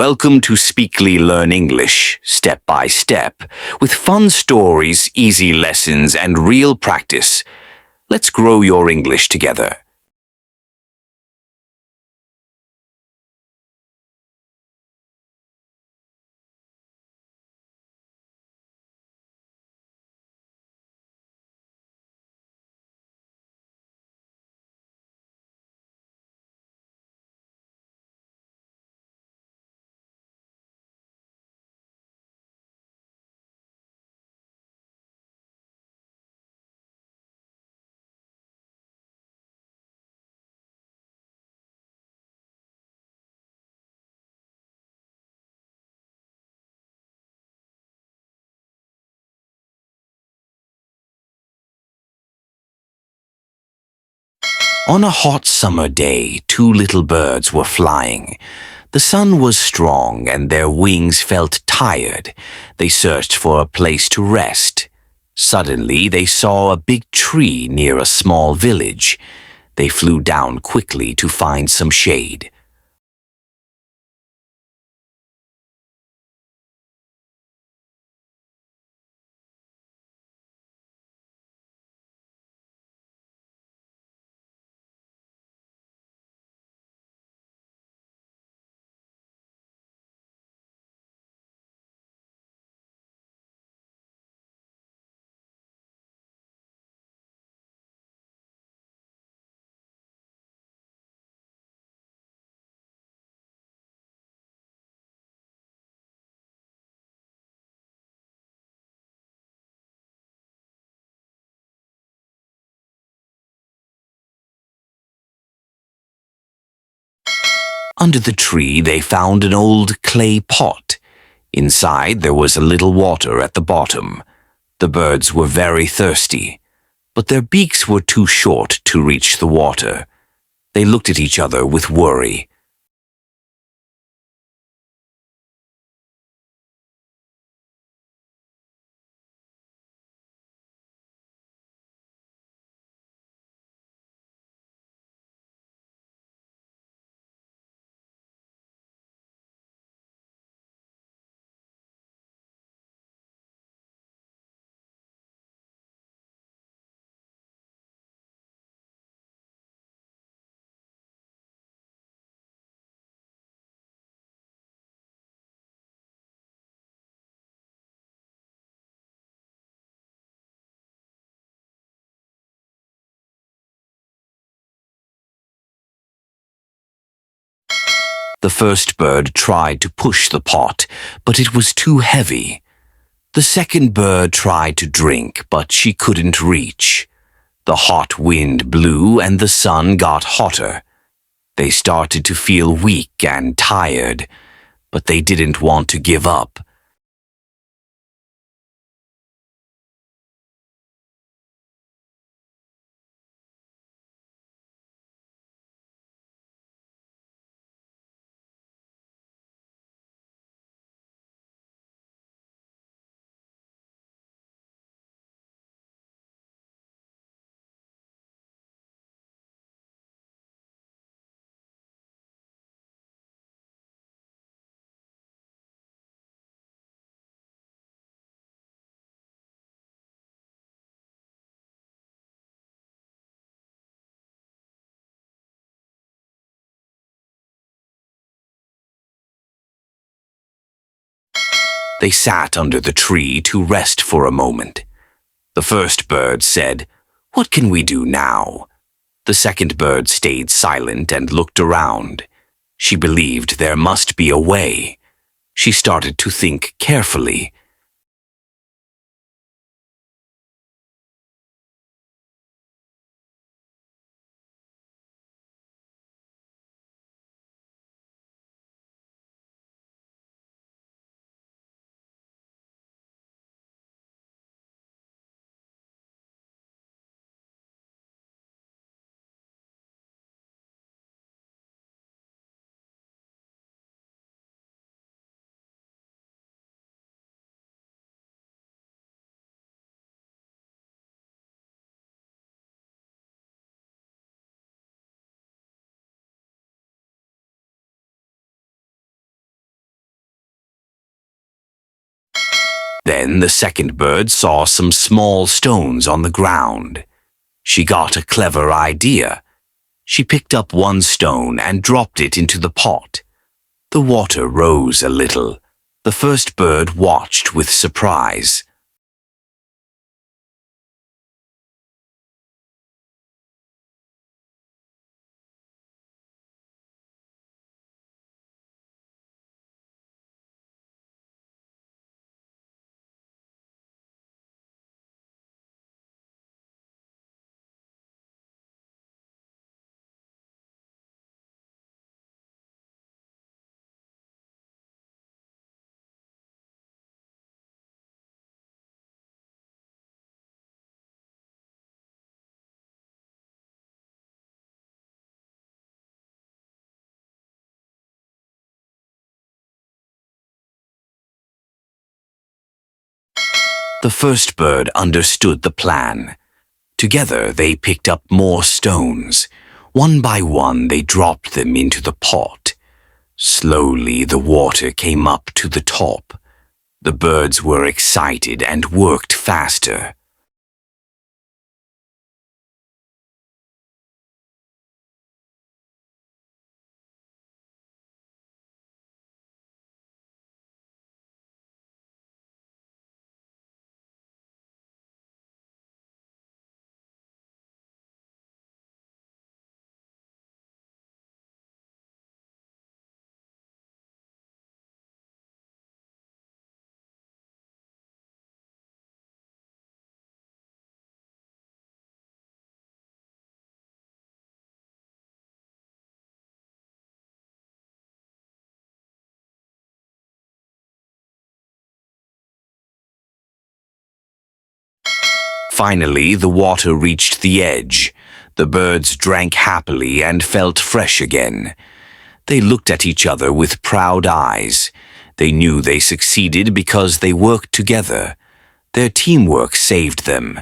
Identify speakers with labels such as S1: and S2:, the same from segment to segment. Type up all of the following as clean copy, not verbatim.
S1: Welcome to Speakly Learn English, step by step, with fun stories, easy lessons, and real practice. Let's grow your English together. On a hot summer day, two little birds were flying. The sun was strong and their wings felt tired. They searched for a place to rest. Suddenly, they saw a big tree near a small village. They flew down quickly to find some shade. Under the tree, they found an old clay pot. Inside, there was a little water at the bottom. The birds were very thirsty, but their beaks were too short to reach the water. They looked at each other with worry. The first bird tried to push the pot, but it was too heavy. The second bird tried to drink, but she couldn't reach. The hot wind blew and the sun got hotter. They started to feel weak and tired, but they didn't want to give up. They sat under the tree to rest for a moment. The first bird said, "What can we do now?" The second bird stayed silent and looked around. She believed there must be a way. She started to think carefully. Then the second bird saw some small stones on the ground. She got a clever idea. She picked up one stone and dropped it into the pot. The water rose a little. The first bird watched with surprise. The first bird understood the plan. Together they picked up more stones. One by one they dropped them into the pot. Slowly the water came up to the top. The birds were excited and worked faster. Finally, the water reached the edge. The birds drank happily and felt fresh again. They looked at each other with proud eyes. They knew they succeeded because they worked together. Their teamwork saved them.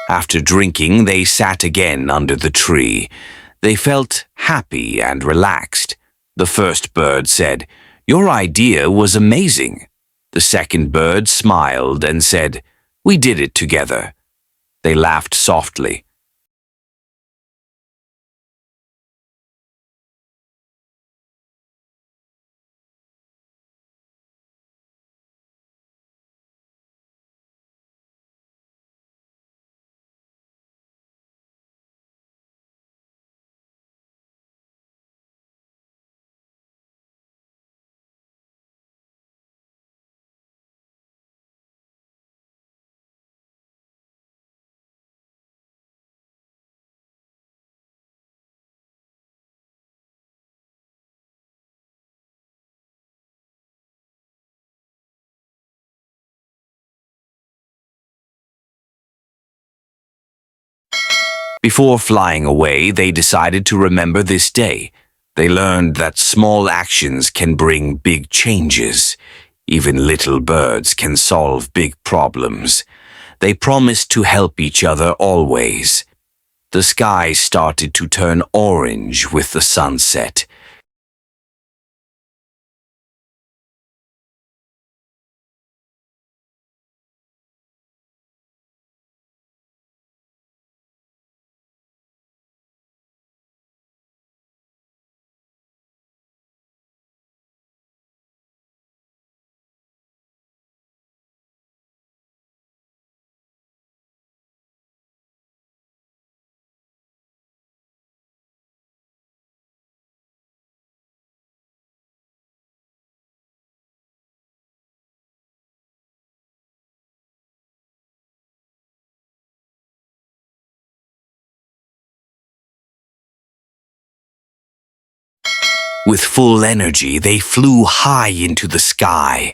S1: After drinking, they sat again under the tree. They felt happy and relaxed. The first bird said, "Your idea was amazing." The second bird smiled and said, "We did it together." They laughed softly. Before flying away, they decided to remember this day. They learned that small actions can bring big changes. Even little birds can solve big problems. They promised to help each other always. The sky started to turn orange with the sunset. With full energy, they flew high into the sky.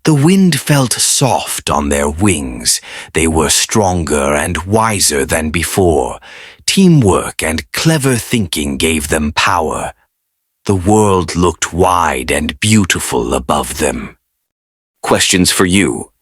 S1: The wind felt soft on their wings. They were stronger and wiser than before. Teamwork and clever thinking gave them power. The world looked wide and beautiful above them. Questions for you.